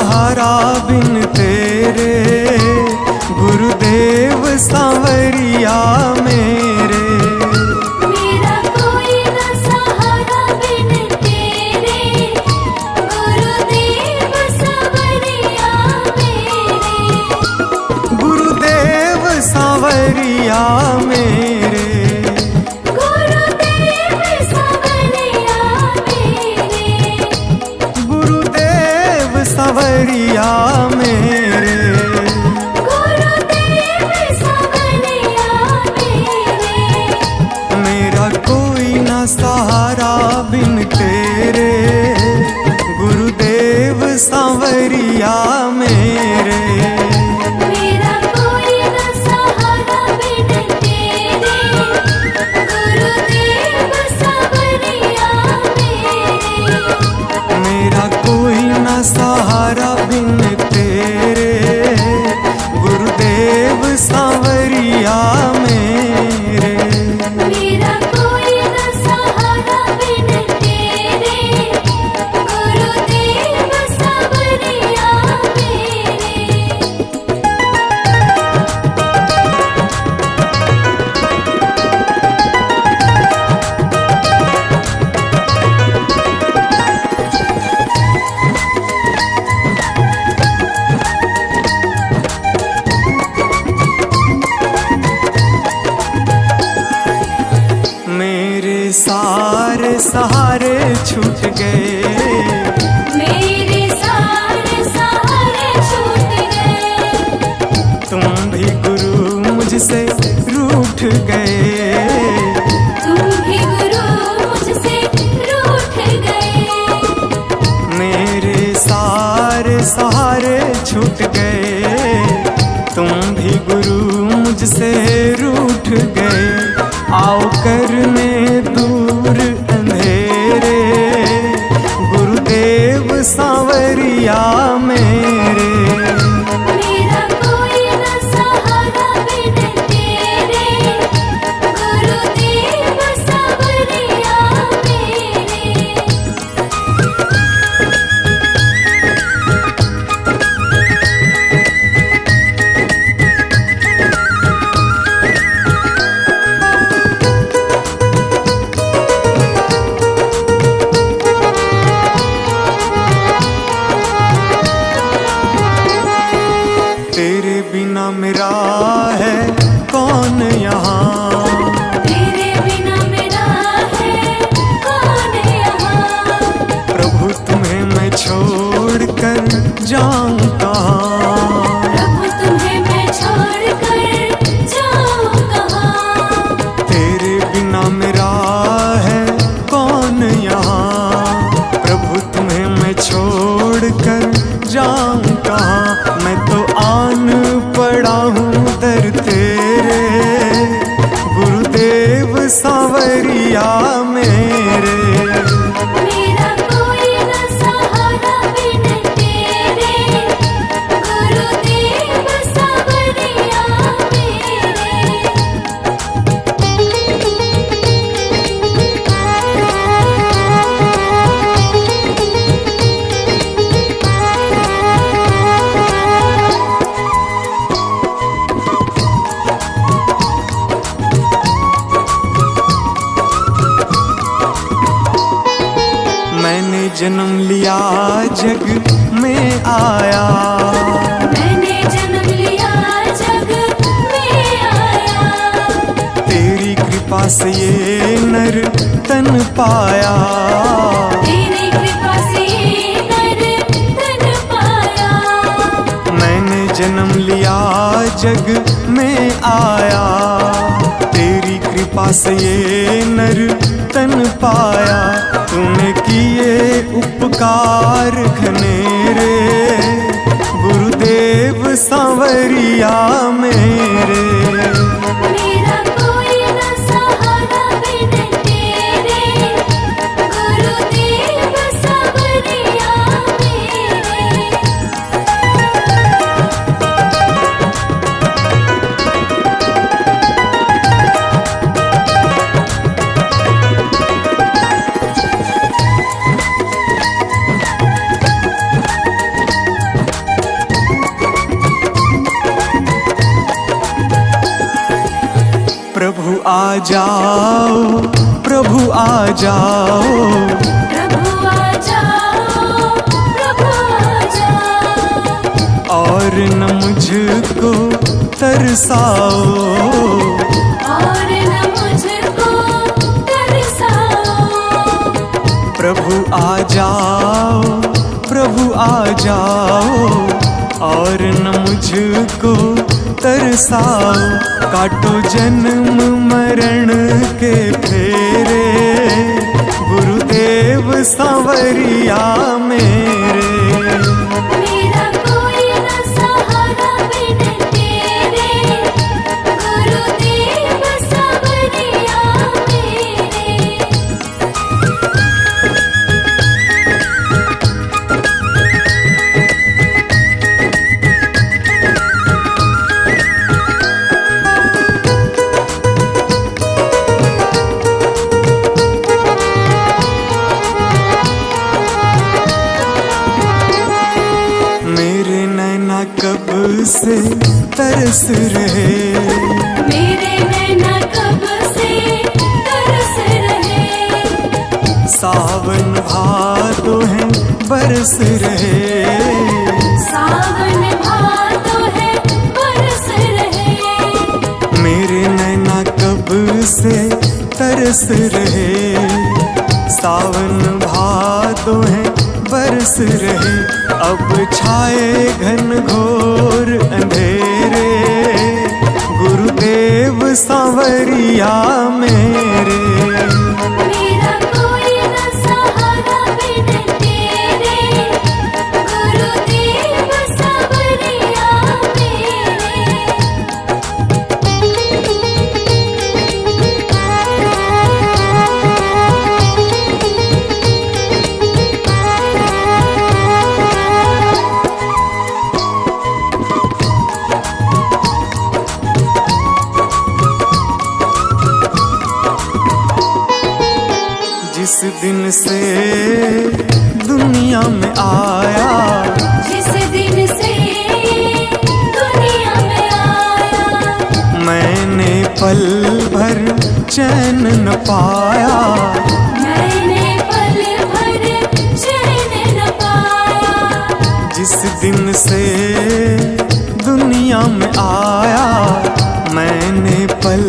सहारा बिन तेरे, गुरुदेव सांवरिया मेरे। मेरा कोई न सहारा बिन तेरे, गुरुदेव सांवरिया मेरे। गुरुदेव सांवरिया मेरे। गुरुदेव सांवरिया मेरे। गुरुदेव सांवरिया मेरे। गुरुदेव सांवरिया मेरे। मेरा कोई ना सहारा बिन तेरे, गुरुदेव सांवरिया मेरे। मेरा कोई न सहारा बिन तेरे, गुरुदेव सांवरिया मेरे। मेरा कोई ना सहारा बिन तेरे, गुरुदेव सांवरिया मेरे। मेरा कोई न सहारा बिन तेरे, गुरुदेव सांवरिया मेरे। मेरे सारे सहारे छूट गए, मेरे सारे सहारे छूट गए। तुम भी गुरु मुझसे रूठ गए। तुम भी गुरु मुझसे रूठ गए। मेरे सारे सहारे छूट गए, तुम भी गुरु मुझसे रूठ गए। आओ करने दूर अंधेरे, गुरुदेव सांवरिया मेरे। मेरा कोई न सहारा बिन तेरे, गुरुदेव सांवरिया मेरे। तेरे बिना मेरा है कौन यहाँ, तेरे बिना मेरा है कौन यहाँ। प्रभु तुम्हें मैं छोड़ कर जाऊं कहाँ। प्रभु तुम्हें मैं छोड़ कर जाऊं कहाँ। तेरे बिना मेरा है कौन यहाँ, प्रभु तुम्हें मैं छोड़ कर जाऊं कहाँ। मैं तो आन पड़ा हूँ दर तेरे, गुरुदेव सांवरिया मेरे। मेरा कोई न सहारा बिन तेरे, गुरुदेव सांवरिया मेरे। मैंने जन्म लिया जग में आया, मैंने जन्म लिया जग में आया। तेरी कृपा से ये नर तन पाया। तेरी कृपा से नर तन पाया। मैंने जन्म लिया जग में आया, तेरी कृपा से ये नर तन पाया। तूने किए उपकार घनेरे, गुरुदेव सांवरिया मेरे। मेरा कोई न सहारा बिन तेरे, गुरुदेव सांवरिया मेरे। आ जाओ, प्रभु आ जाओ, प्रभु आ जाओ, प्रभु आ जाओ। और न मुझको तरसाओ, और न मुझको तरसाओ। प्रभु आ जाओ, प्रभु आ जाओ, और न मुझको तरसाओ। काटो जन्म मरण के फेरे, गुरुदेव सांवरिया मेरे। मेरा कोई न सहारा बिन तेरे, गुरुदेव सांवरिया मेरे। मेरे नैना कब से तरस रहे, मेरे नैना कब से तरस रहे। सावन भादो है बरस रहे, सावन भादो है बरस रहे। मेरे नैना कब से तरस रहे, सावन भादो है बरस रहे। अब छाए घन घोर अंधेरे, गुरुदेव सांवरिया मेरे। मेरा कोई न सहारा बिन तेरे, गुरुदेव सांवरिया जिस दिन से दुनिया में आया, जिस दिन से दुनिया में आया। मैंने पल भर चैन न पाया, मैंने पल भर चैन न पाया। जिस दिन से दुनिया में आया, मैंने पल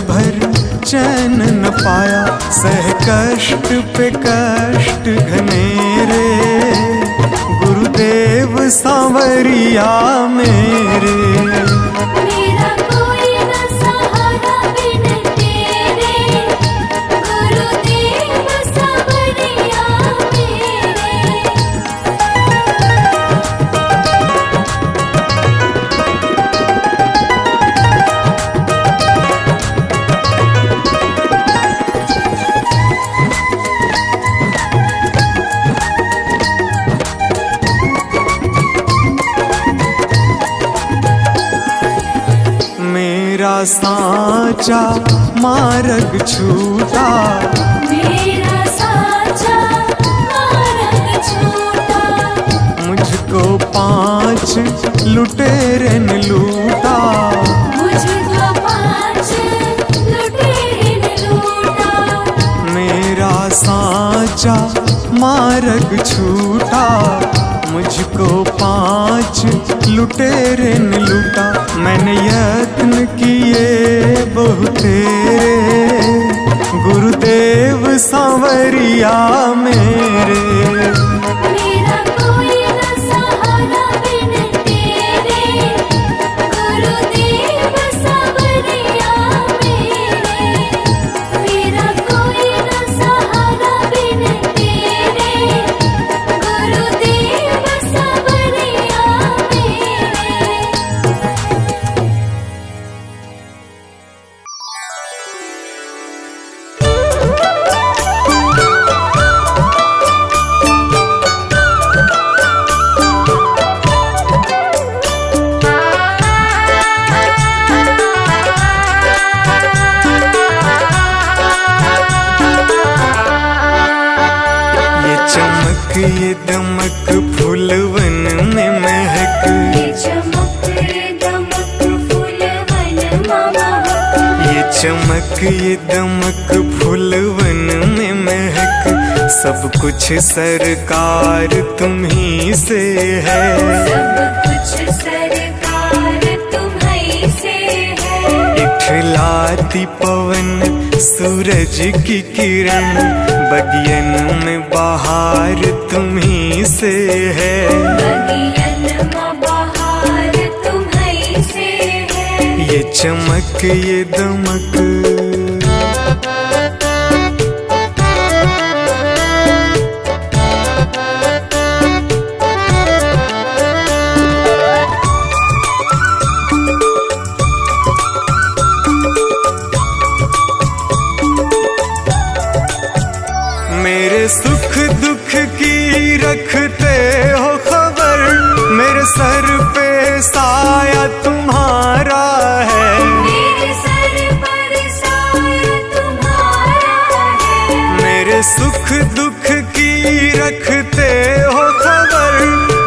भर चैन न पाया। सह कष्ट पे कष्ट घनेरे, गुरुदेव सांवरिया मेरे। मेरा कोई न सहारा बिन तेरे, गुरुदेव सांवरिया मेरे। मेरा साचा मार्ग छूटा, मेरा साचा मार्ग छूटा। मुझको 5 लुटेरे ने लूटा, मुझको 5 लुटेरे ने लूटा। मेरा साचा मार्ग छूटा, मुझको 5 लुटेरे ने लूटा। मैंने यत्न किए बहुतेरे, गुरुदेव सांवरिया मेरे। मेरा कोई न सहारा बिन तेरे, गुरुदेव सांवरिया मेरे। मेरा कोई न सहारा बिन तेरे, गुरुदेव सांवरिया मेरे। ये दमक फूलवन में महक, ये चमक दमक फूलवन में महक। ये चमक ये दमक फूलवन में महक, सब कुछ सरकार तुम्ही से है। सब कुछ सरकार तुम्हीं से है। इठलाती पवन सूरज की किरण, बगियन में बहार तुम्ही से है। बगियन में बहार तुम्हीं से है। ये चमक ये दमक मेरे सुख दुख की रखते हो खबर, मेरे सर पे साया तुम्हारा है। मेरे सर पर साया तुम्हारा है। मेरे सुख दुख की रखते हो खबर,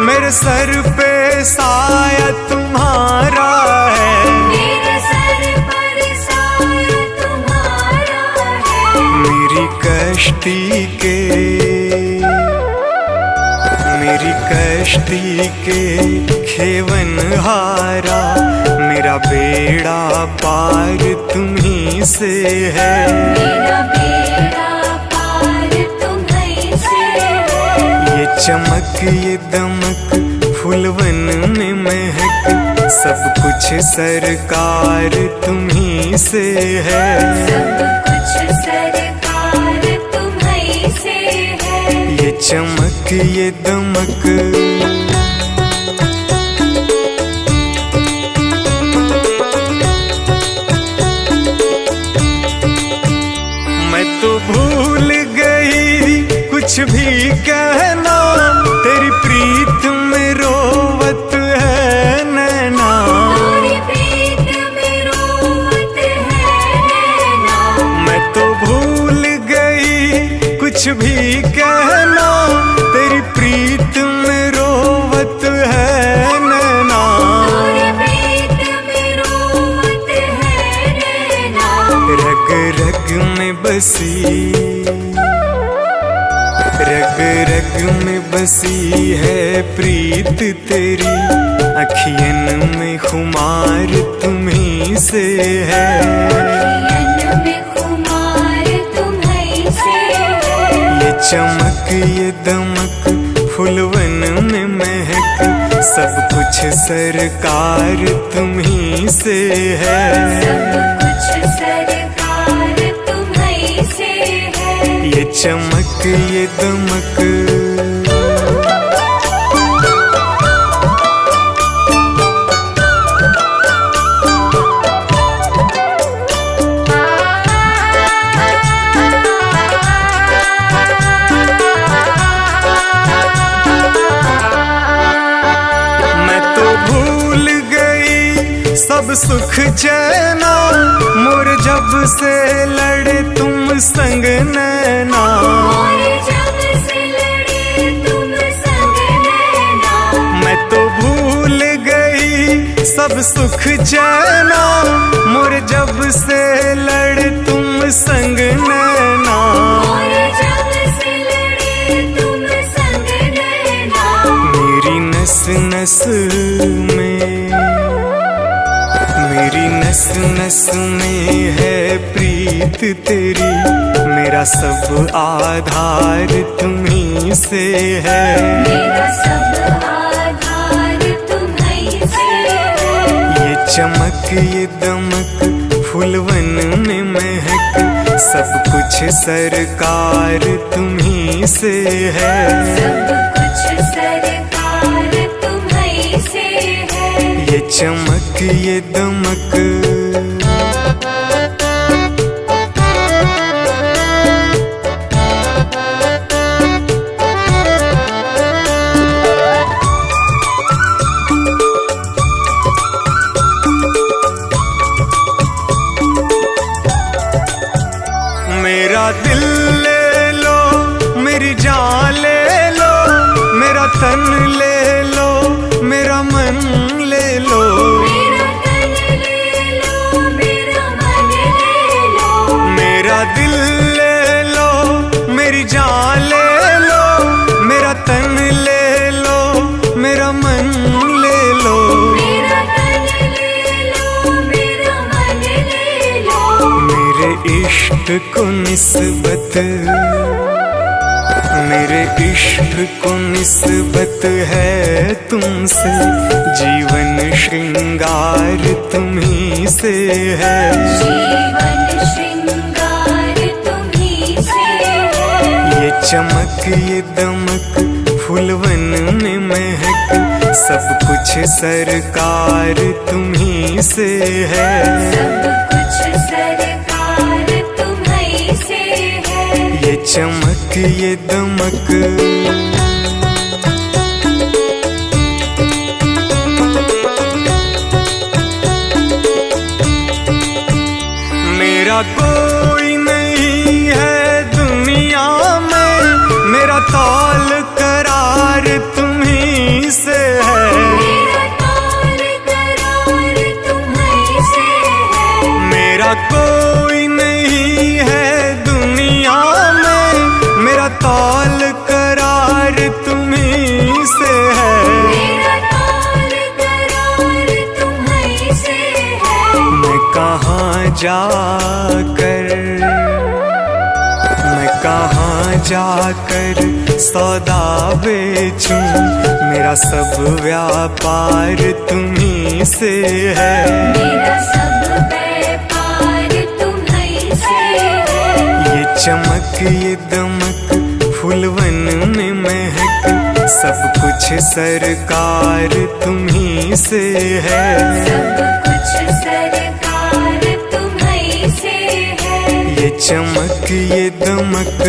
मेरे सर पे साया तुम्हारा है। मेरे सर पर साया तुम्हारा है। मेरी कश्ती के खेवन हारा, मेरा बेड़ा पार तुम्ही से है। मेरा बेड़ा पार तुम्हीं से है। ये चमक ये दमक फूलवन में महक, सब कुछ सरकार तुम्ही से है। सब कुछ सरकार तुम्हीं से है। ये चमक ये दमक मैं तो भूल गई कुछ भी कहना, तेरी प्रीत में रोवत है नैना। तेरी प्रीत में रोवत है नैना। मैं तो भूल गई कुछ भी कहना, तेरी प्रीत में रोवत है नैना। तेरी प्रीत में रोवत है नैना। रग रग में बसी, रग रग में बसी है प्रीत तेरी, अखियन में खुमार तुम्ही से है। अखियन में खुमार तुम्हीं से है। ये चमक ये दमक फूलवन में महक, सब कुछ सरकार तुम्ही से है। सब कुछ सरकार तुम्हीं से है। ये चमक ये दमक मैं तो भूल गई सब सुख चैना, मोर जब से लड़े तुम संग नैना। और जब से लड़े तुम संग नैना। मैं तो भूल गई सब सुख चैना, मोर जब से लड़े तुम संग नैना। और जब से लड़े तुम संग नैना। मेरी नस नस में, मेरी नस नस में है प्रीत तेरी, मेरा सब आधार तुम्ही से है। मेरा सब आधार तुम्हीं से है। ये चमक ये दमक फूलवन में महक, सब कुछ सरकार तुम्ही से है। सब कुछ सरकार तुम्हीं से है। ये चमक ये दमक मेरा दिल ले लो, मेरी जान ले लो, मेरा तन ले लो, मेरा मन ले लो। मेरा तन ले लो, मेरा मन ले इश्क को निस्बत, मेरे इश्क को निस्बत है तुमसे, जीवन श्रृंगार तुम्ही से है। जीवन श्रृंगार तुम्ही से है। ये चमक ये दमक फूलवन में महक, सब कुछ सरकार तुम्ही से है। सब कुछ सरकार तुम्ही से है। ये चमक ये दमक मेरा कोई नहीं है दुनिया में, मेरा तौल करार तुम्ही से है। मेरा तौल करार तुम्ही से है। मेरा कोई नहीं है दुनिया में, मेरा तौल करार तुम्ही से है। मेरा तौल करार तुम्ही से है। मैं कहाँ जाकर सौदा बेचूं, मेरा सब व्यापार तुम्ही से है। मेरा सब व्यापार तुम्ही से है। ये चमक ये दमक फूलवन में महक, सब कुछ सरकार तुम्ही से है। सब कुछ सरकार तुम्ही से है। ये चमक ये दमक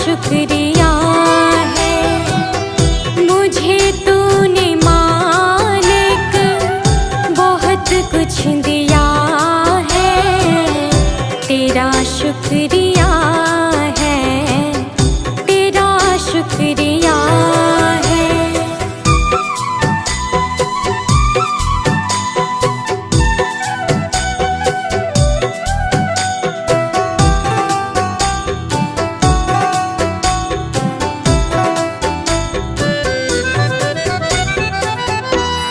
शुक्रिया है। मुझे तूने मालिक बहुत कुछ दिया है, तेरा शुक्रिया है, तेरा शुक्रिया है।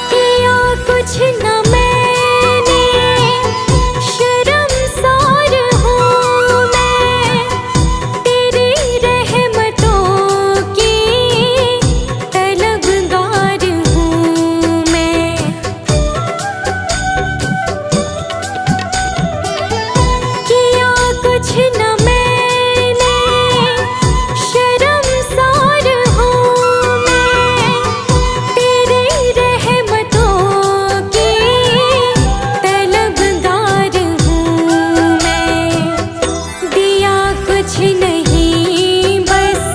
किया कुछ न मैंने, शर्मसार हूँ मैं, तेरी रहमतों की तलबगार हूँ मैं। किया कुछ न मैंने, शर्मसार हूँ मैं, तेरी रहमतों की तलबगार हूँ मैं। दिया कुछ नहीं बस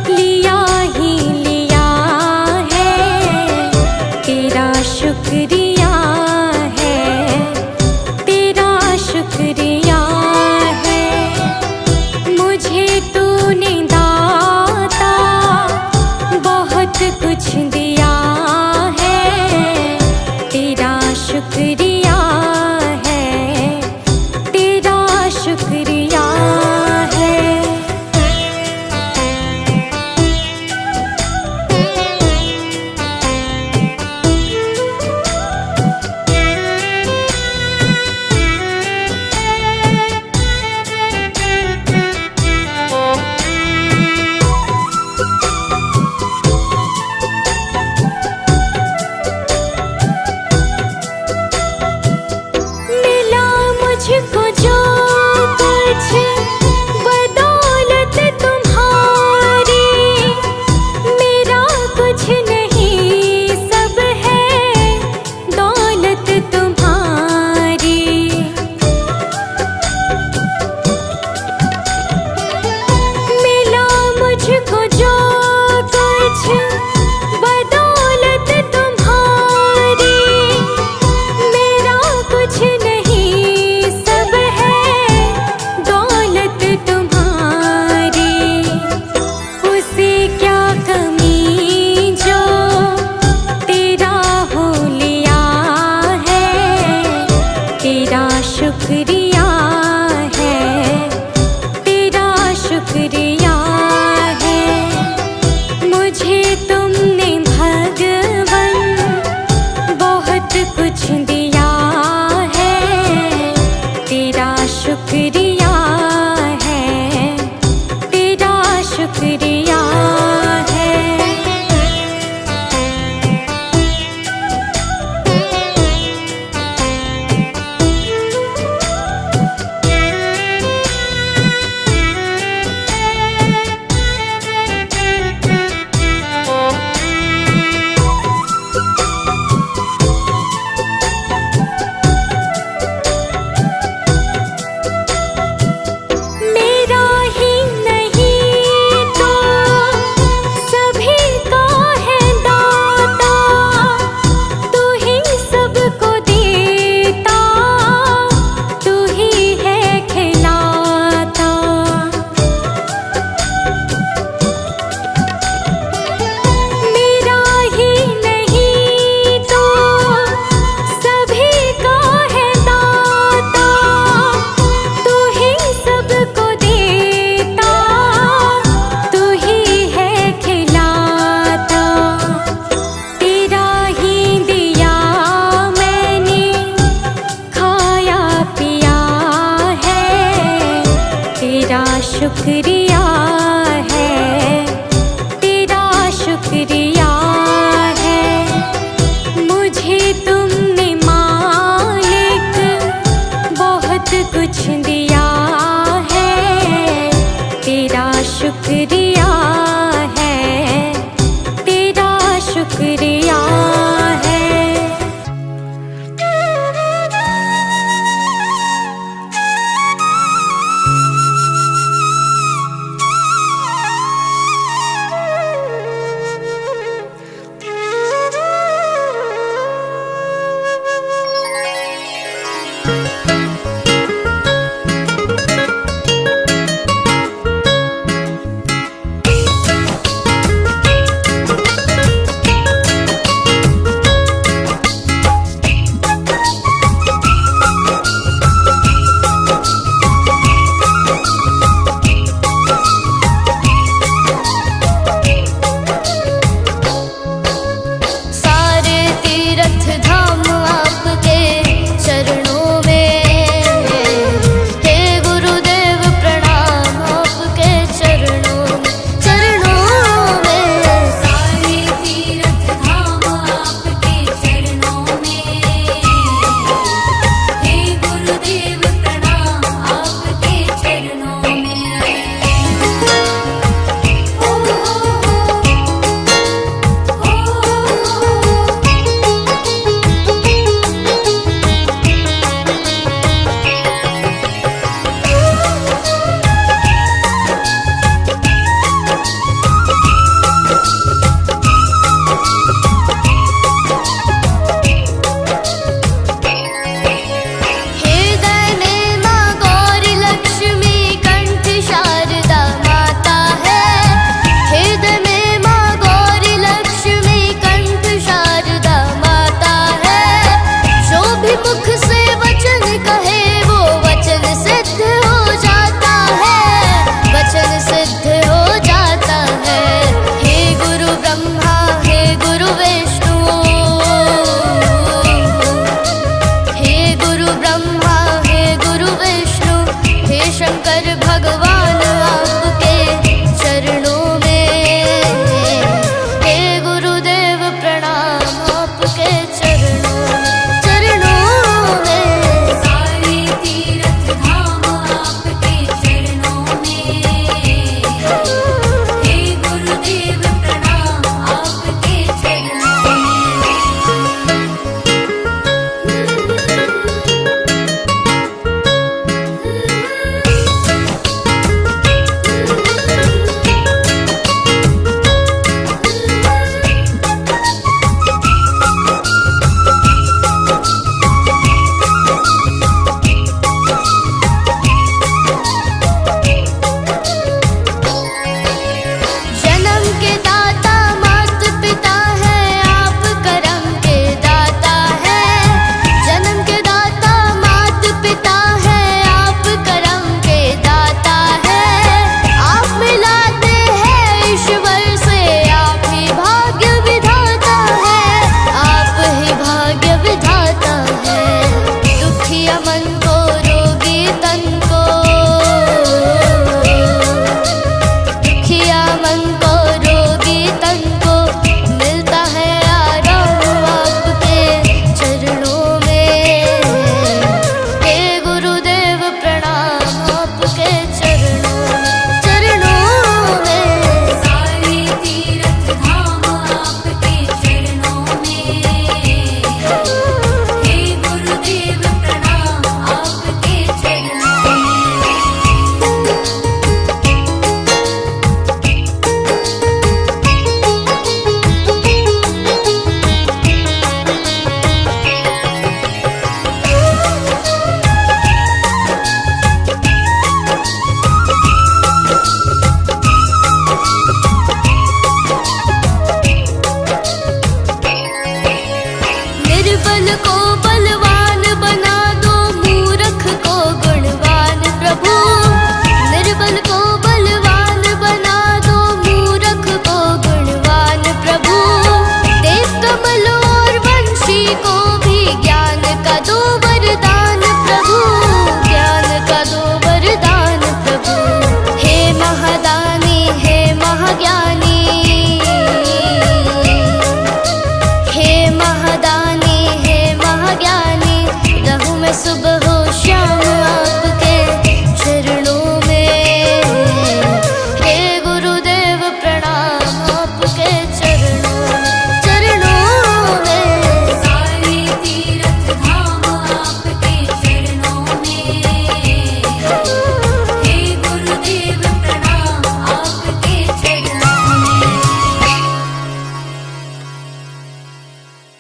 लिया ही लिया है, तेरा शुक्रिया है, तेरा शुक्रिया है। मुझे तूने दाता बहुत कुछ दिया है, तेरा शुक्रिया है, तेरा शुक्रिया है। मिला मुझको जो कुछ बदौलत तुम्हारी, मेरा कुछ नहीं सब है दौलत तुम्हारी। मिला मुझको जो कुछ बदौलत तुम्हारी, मेरा कुछ नहीं सब है दौलत तुम्हारी। उसे क्या कमी जो तेरा हो लिया है, तेरा शुक्रिया है, तेरा शुक्रिया है। मुझे तुमने भगवन बहुत कुछ दिया है, तेरा शुक्रिया है, तेरा शुक्रिया